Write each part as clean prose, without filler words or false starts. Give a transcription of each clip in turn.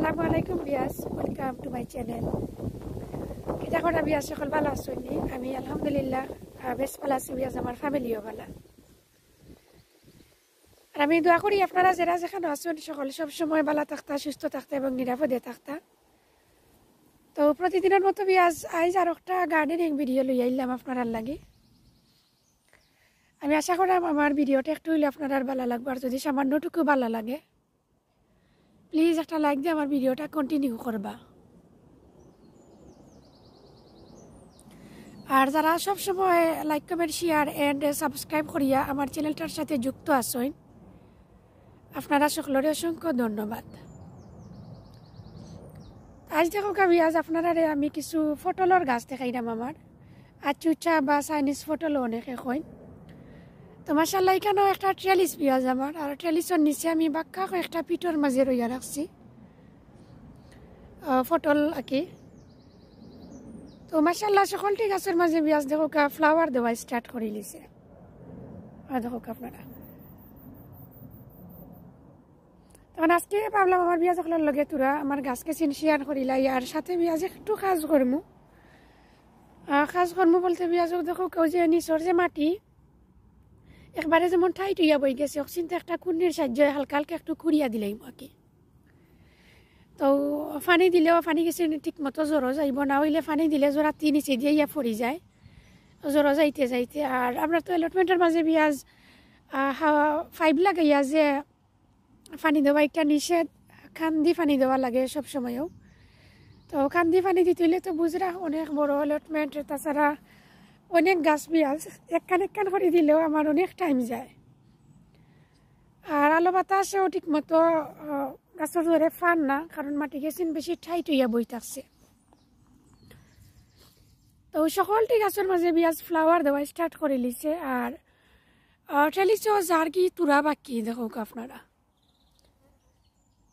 আসসালামু আলাইকুম বিয়াস, welcome to my channel. কিতা করা বিয়াস, সকল ভালো আছেন? আমি আলহামদুলিল্লাহ বেশ ভালো আছি বিয়াস, আমার ফ্যামিলিও ভালো। আর আমি দোয়া করি আপনারা যারা যেখানে আছেন সকল সবসময় ভালো থাকতা, সুস্থ থাকতা এবং নিরাপদে থাকতা। তো প্রতিদিনের মতো বিয়াস আজ আর একটা গার্ডেনিং ভিডিও লই আইলাম আপনারা লাগে। আমি আশা করাম আমার ভিডিওটা একটু হইলে আপনারা ভালো লাগবে, আর যদি সামান্যটুকু ভালো লাগে প্লিজ একটা লাইক দিয়ে আমার ভিডিওটা কন্টিনিউ করবা। আর যারা সবসময় like comment share and subscribe করিয়া আমার চ্যানেলটার সাথে যুক্ত আছেন, আপনারা সকলের অসংখ্য ধন্যবাদ। আজ দেখো আজ আপনারা আমি কিছু ফটলের গাছ দেখাইলাম। আমার আচুচা বা চাইনিজ ফটলও অনেকে কইন। তো মাশাআল্লাহ এখানেও একটা ট্রেলিস পেঁয়াজ আমার, আর ট্রেলিসের নিচে আমি বাক্কা একটা পিঠর মাঝে রইয়া রাখছি ফটল আঁকি। তো মাশাআল্লাহ সকলটি গাছের মাঝে পেঁয়াজ দেখো ফ্লাওয়ার দেওয়া স্টার্ট করে লিছে। আর দেখো আপনারা তখন আজকে ভাবলাম আমার পেঁয়াজ সকলের লগে তোরা আমার গাছকে শেয়ার করিলাই, আর সাথে পেঁয়াজ একটু কাজ করমু। বলতে পেঁয়াজ দেখো কেউ যে নিচর যে মাটি একবারে যেমন ঠাইট হইয়া বই গেছে, অক্সিনতে একটা কুন্নির সাহায্যে হালকা হালকা একটু কুড়িয়া দিলাই মাকে। তো পানি দিলেও পানি গেছে ঠিক মতো জ্বরও যাইব না, হইলে পানি দিলে জোড়া নিচে দিয়ে ইয়া পড়ি যায় জ্বরও যাইতে যাইতে। আর আমরা তো এলটমেন্টের মাঝে পেঁয়াজ 5 লাগাইয়া যে পানি দেওয়া একটা নিষেধ, খান্দি পানি দেওয়া লাগে সব সময়ও। তো খান্দি পানি দিতে হইলে তো বুঝরা অনেক বড় এলটমেন্ট, তাছাড়া অনেক গাছ পেঁয়াজ একখান করে দিলেও আমার অনেক টাইম যায়। আর আলো বাতাসেও ঠিক মতো গাছের ধরে ফান না, কারণ মাটি গেছিন বেশি ঠাইট হইয়া বই থাকছে। তো সকলটি গাছের মাঝে পেঁয়াজ ফ্লাওয়ার দেওয়া স্টার্ট করে লিছে। আর ট্রেলিসেও যার কি তুরা বাকি দেখো আপনারা।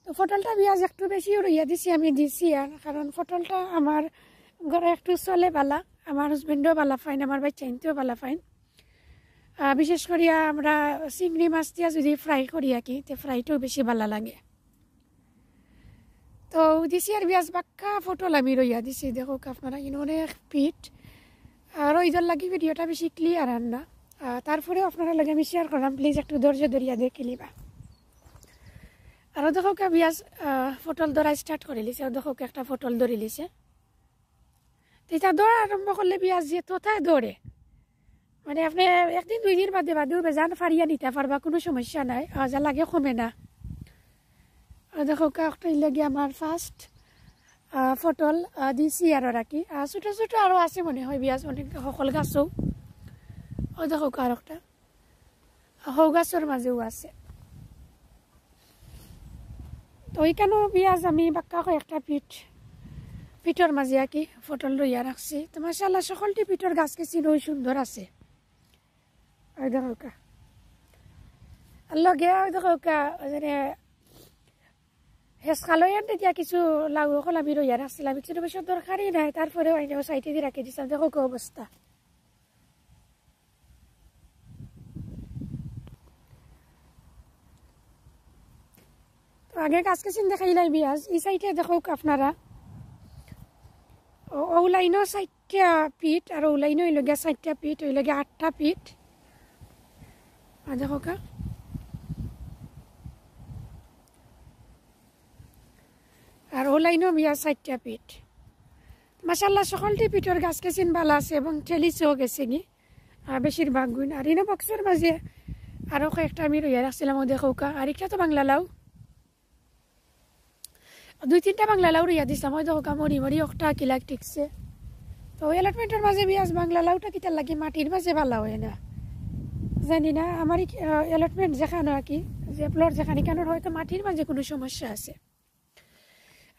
তো ফটলটা পেঁয়াজ একটু বেশি রইয়া দিছি, আমি দিছি। আর কারণ ফটলটা আমার ঘরে একটু চলে বালা, আমার হাজবেন্ডও বালা ফাইন, আমার বাচ্চাইনতেও বালা ফাইন। বিশেষ করিয়া আমরা চিংড়ি মাছ দিয়া যদি ফ্রাই করি কি, তো ফ্রাইটাও বেশি ভালো লাগে। তো দিছি আর পেঁয়াজ বাক্কা ফটল আমি রইয়া দিছি দেখো আপনারা, কিন্তু অনেক পিঠ। আর ওইদের লাগি ভিডিওটা বেশি ক্লিয়ার আর না, তারপরে আপনারা লাগে আমি শেয়ার করলাম, প্লিজ একটু ধৈর্য ধরিয়া দেখে নিবা। আরও দেখো পেঁয়াজ ফটল ধরা স্টার্ট করে লিছে, দেখো একটা ফটল ধরে লিছে। তো এটা দৌড়া আরম্ভ করলে পেঁয়াজ যে তোথায় দৌড়ে, মানে আপনি একদিন 2 দিন বাদেও বেজান ফারিয়া নিতে পারবা, কোনো সমস্যা নাই, যা লাগে কমে না। দেখো একটাই লাগে আমার ফার্স্ট ফটল দিছি আর রাখি। ছোটো ছোটো আরও আছে মনে হয় পেঁয়াজ, অনেক সকল গাছও। দেখো আর একটা সৌ গাছের মাঝেও আছে। তো ওইখানেও পেঁয়াজ আমি বাক্কা একটা পিঠর মাঝে আঁকি ফটল রইয়া রাখছি। তো মাশাআল্লাহ সকলটি পিঠর গাছ কেছি ওই সুন্দর আছে। ওই দেখো লগে ওই দেখো মানে হেঁচকালো তেতিয়া কিছু লাউ কলামি রইয়া রাখছিলাম, কিছু বেশি দরকারই নাই, তারপরে সাইডে দিয়ে রাখি দিছিলাম। দেখো অবস্থা। তো আগে গাছ কেছিন দেখাইলাই পেঁয়াজ, এই সাইডে দেখো আপনারা ও লাইনও 4টা পিঠ, আর ও লাইনও ওই লগে 4টা পিঠ, ওই লগে 8টা পিঠ। দেখো আর ও লাইনও পেঁয়াজ 4টা পিঠ। মাশাআল্লাহ সকলটি পিঠর গাছ কেছিন ভালো আছে এবং ঠেলিছেও গেছে নি বেশিরভাগ গুণ। আর ইনো বক্সের মাঝে আরও কয়েকটা আমি রইয়া রাখছিলাম, দেখো আর একটা তো বাংলা লাউ, 2-3টা বাংলা লাউ রইয়া দিছিলাম। ওই দেখো মরি মরি একটা কিলাক টিকছে। তো এলটমেন্টের মাঝে পেঁয়াজ বাংলা লাউটা কিতার লাগে মাটির মাঝে ভালো হয় না জানি না। আমার এলটমেন্ট যেখানে আর কি, যে প্লট যেখানে কেন হয়তো মাটির মাঝে কোনো সমস্যা আছে।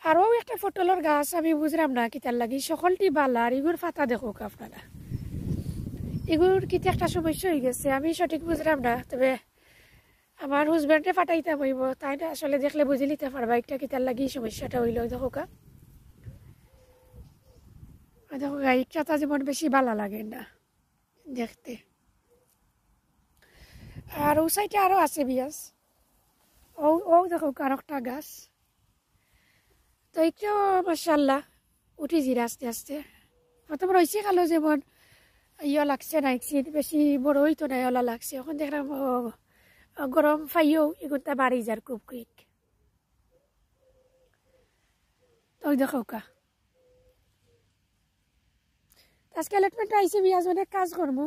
আরও একটা ফটলের গাছ আমি বুঝলাম না কিতার লাগি, সকলটি বালা। আর এগুলোর পাতা দেখো আপনারা, এগুলোর কিতে একটা সমস্যা হয়ে গেছে, আমি সঠিক বুঝলাম না। তবে আমার হাজব্যান্ডে ফাটাইতাম হইব, তাই না আসলে দেখলে বুঝে নিতে পারবা একটা কিতার লাগি সমস্যাটা হইল। দেখো দেখো একটা যেমন বেশি ভালো লাগে না দেখতে। আর ও সাইডে আরও আছে পেঁয়াজ, ও দেখো আর একটা গাছ। তো একটু মাশাআল্লাহ উঠি জিরা আস্তে আস্তে প্রথম রয়েছে কালো যেমন ইয়া লাগছে না বেশি বড় হইতো না ওলা লাগছে এখন দেখলাম গরম ফাইও এগুনটা বাড়ি যার খুব কুইক তো দেখো কা আজকে এলটমেন্ট আইসি বিয়াজ অনেক কাজ করবো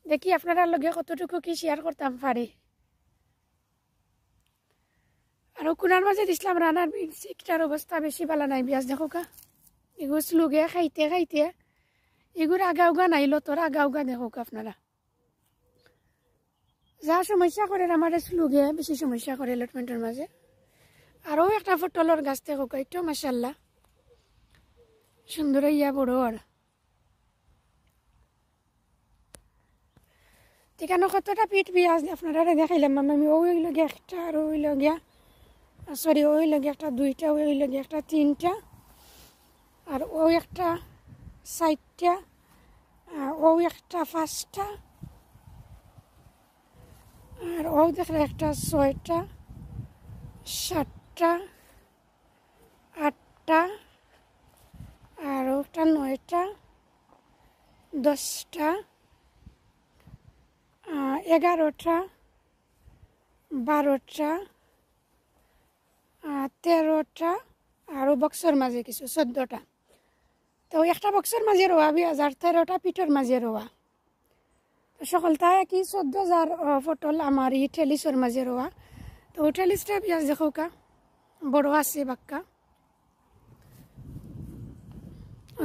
দেখি আপনারা লগে কতটুকু কি শেয়ার করতাম পারি আর কোনার মাঝে দিছিলাম রানার বিনসিকটার অবস্থা বেশি ভালো নাই বিয়াজ দেখো কা এগুলো স্লুগে খাইতে খাইতে এগুলো আগা উগা নাইলো তোর আগা উগা দেখো আপনারা যা সমস্যা করে আমার স্লুগে বেশি সমস্যা করে এলটমেন্টের মাঝে আরও একটা পটলের গাছ দেখো একটু মাশাআল্লাহ সুন্দর ইয়া বড় আর ঠিকানো কতটা পিঠ বিয়াজ আপনারা দেখাইলাম আমি ওই লগে একটা আর ওই লগিয়া সরি ওই লগে একটা দুইটা ওই লগে একটা তিনটা আর ওই একটা চারটা ও একটা পাঁচটা আর ও দেখলে একটা ছয়টা সাতটা আটটা আর ওটা নয়টা 10টা 11টা 12টা 13টা আর বক্সের মাঝে কিছু 14টা তো একটা বক্সের মাঝে রোয়া 2013টা পিঠের মাঝে রোয়া তো সকলটা কি 14,000 পটল আমার এই টেলিসের মাঝে রোয়া তো টেলিসটা পেঁয়াজ দেখো কা বড় আছে বাক্কা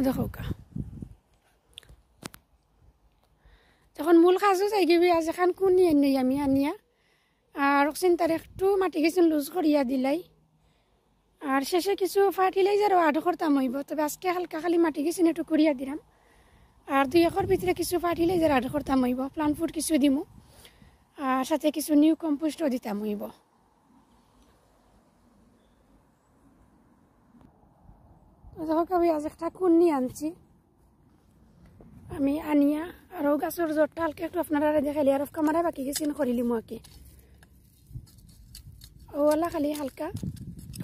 দেখো কা তখন মূল কাজও যাই গিয়ে আজ এখন কোন নিয়ে নেই আমি আনিয়া আর চিন্তার একটু মাটি গেছেন লুজ করিয়া দিলাই আর শেষে কিছু ফার্টিলাইজারও আড করতাম হইব তবে আজকে হালকা খালি মাটি গেছেন একটু করিয়া দিলাম আর 2 একর ভিতরে কিছু ফার্টিলাইজার আড করতাম হইব প্লান্ট ফুড কিছু দিমু আর সাথে কিছু নিউ কম্পোস্টও দিতাম হইব দেখো কবি আজ একটা কোন নিয়ে আনছি আমি আনিয়া আরও গাছের জোরটা হালকা একটু আপনারা দেখাইলি আর কামারা বাকি গেছেন করিলি মাকে ওলা খালি হালকা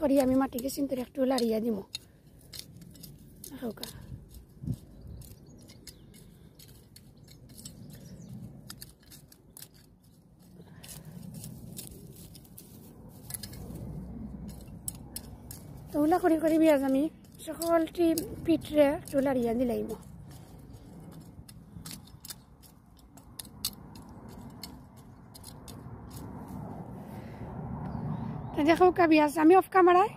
করি আমি মাটি গেছেন তোর একটু লাড়িয়া দিব হালকা তো ওলা করি করি বিয়াজ আমি সকলটি পিঠরে একটু লাড়িয়া দিলাইব দেখো কাবিয়াজ আমি অফ কামারায়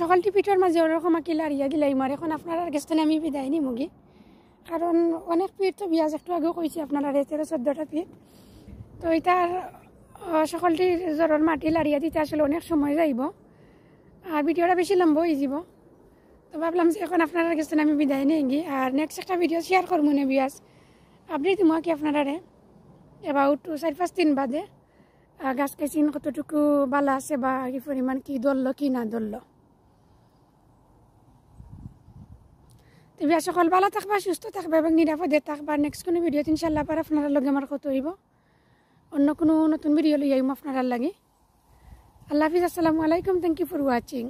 সকালটি পিঠের মাঝে ওরকম আঁকি লাড়িয়া দিলাইম আর এখন আপনার গেছতে আমি বিদায় নি মুগি কারণ অনেক পিঠ তো বিয়াজ একটু আগেও কইছি আপনারা 13-14টা পিঠ তো এটার সকালটি জ্বরের মাটি লাড়িয়া দিতে আসলে অনেক সময় যাইব আর ভিডিওটা বেশি লম্বা হয়ে যাব তো ভাবলাম যে এখন আপনারা গেছতে আমি বিদায় নিয়ে গি আর নেক্সট একটা ভিডিও শেয়ার করবো না বিয়াজ আপডেট দিব কি আপনারা এবাউট 4-5 দিন বাদে গাছ খাইছিন কতটুকু বালা আছে বা কি পরিমাণ কি ধরল কি না ধরল তো বিয়া সকল ভালো থাকবা সুস্থ থাকবা এবং নিরাপদে থাকবা নেক্সট কোনো ভিডিওতে ইনশাল্লাহ আবার আপনারা লগে আমার কত হইব অন্য কোনো নতুন ভিডিও লই আইম আপনারা লাগে আল্লাহ হাফিজ আসসালামু আলাইকুম থ্যাংক ইউ ফর ওয়াচিং